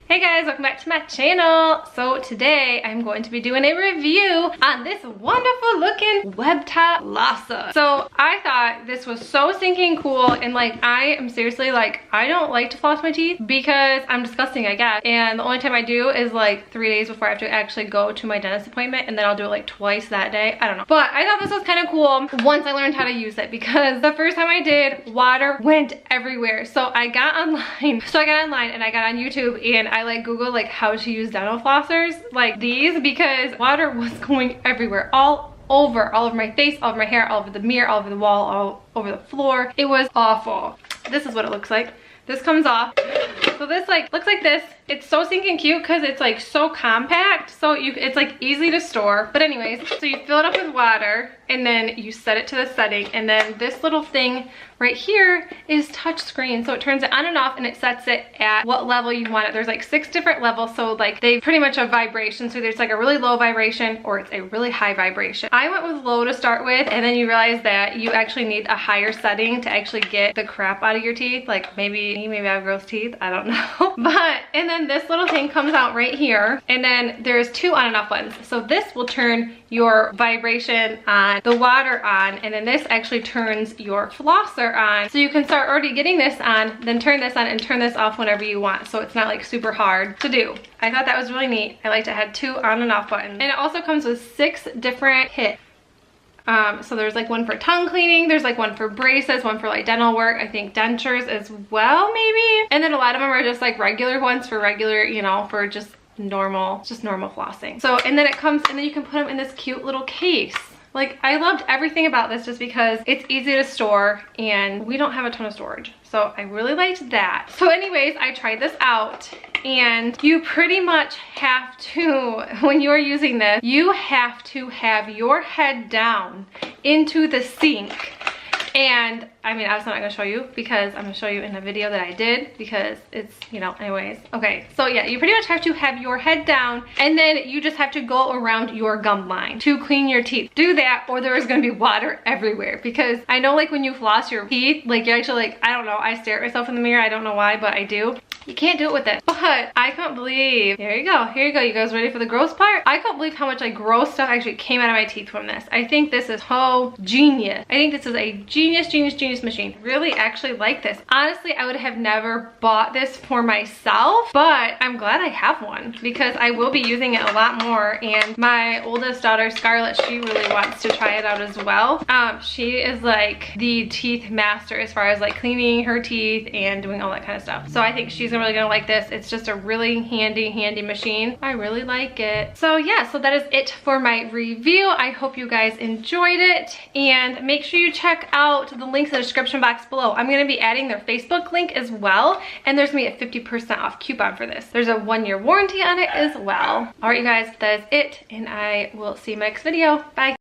Hey guys, welcome back to my channel. So today I'm going to be doing a review on this wonderful looking Webetop flosser. So I thought this was so stinking cool, and like I am seriously like, I don't like to floss my teeth because I'm disgusting, I guess. And the only time I do is like 3 days before I have to actually go to my dentist appointment, and then I'll do it like twice that day. I don't know. But I thought this was kind of cool once I learned how to use it, because the first time I did, water went everywhere. So I got online. And I got on YouTube and I like Googled like how to use dental flossers like these, because water was going everywhere, all over my face, all over my hair, all over the mirror, all over the wall, all over the floor. It was awful. This is what it looks like. This comes off. So this like looks like this. It's so stinking cute because it's like so compact, so it's like easy to store. But anyways, so you fill it up with water and then you set it to the setting, and then this little thing right here is touch screen, so it turns it on and off and it sets it at what level you want it. There's like 6 different levels, so like they pretty much have vibration. So there's like a really low vibration or it's a really high vibration. I went with low to start with, and then you realize that you actually need a higher setting to actually get the crap out of your teeth. Like maybe I have gross teeth, I don't know. But and then this little thing comes out right here, and then there's 2 on and off buttons. So this will turn your vibration on, the water on, and then this actually turns your flosser on. So you can start already getting this on, then turn this on and turn this off whenever you want. So it's not like super hard to do. I thought that was really neat. I liked it had 2 on and off buttons. And it also comes with 6 different hits. So there's like one for tongue cleaning, there's like one for braces, one for like dental work, I think dentures as well maybe. And then a lot of them are just like regular ones for regular, you know, for just normal flossing. So, and then it comes, and then you can put them in this cute little case. Like I loved everything about this just because it's easy to store and we don't have a ton of storage. So I really liked that. So anyways, I tried this out, and you pretty much have to, when you're using this, you have to have your head down into the sink. And I mean, I was not gonna show you because I'm gonna show you in a video that I did, because it's, you know, anyways. Okay, so yeah, you pretty much have to have your head down, and then you just have to go around your gum line to clean your teeth. Do that, or there is gonna be water everywhere. Because I know like when you floss your teeth, like you're actually like, I don't know, I stare at myself in the mirror, I don't know why, but I do. You can't do it with it. But I can't believe, here you go, you guys ready for the gross part? I can't believe how much like gross stuff actually came out of my teeth from this. I think this is so genius. I think this is a genius machine. Really actually like this. Honestly, I would have never bought this for myself, but I'm glad I have one because I will be using it a lot more. And my oldest daughter, Scarlett, she really wants to try it out as well. She is like the teeth master as far as like cleaning her teeth and doing all that kind of stuff. So I think she's really gonna like this. It's just a really handy machine. I really like it. So yeah, so that is it for my review. I hope you guys enjoyed it, and make sure you check out the links in the description box below. I'm gonna be adding their Facebook link as well, and there's gonna be a 50% off coupon for this. There's a 1-year warranty on it as well. All right, you guys, that is it, and I will see you in my next video. Bye.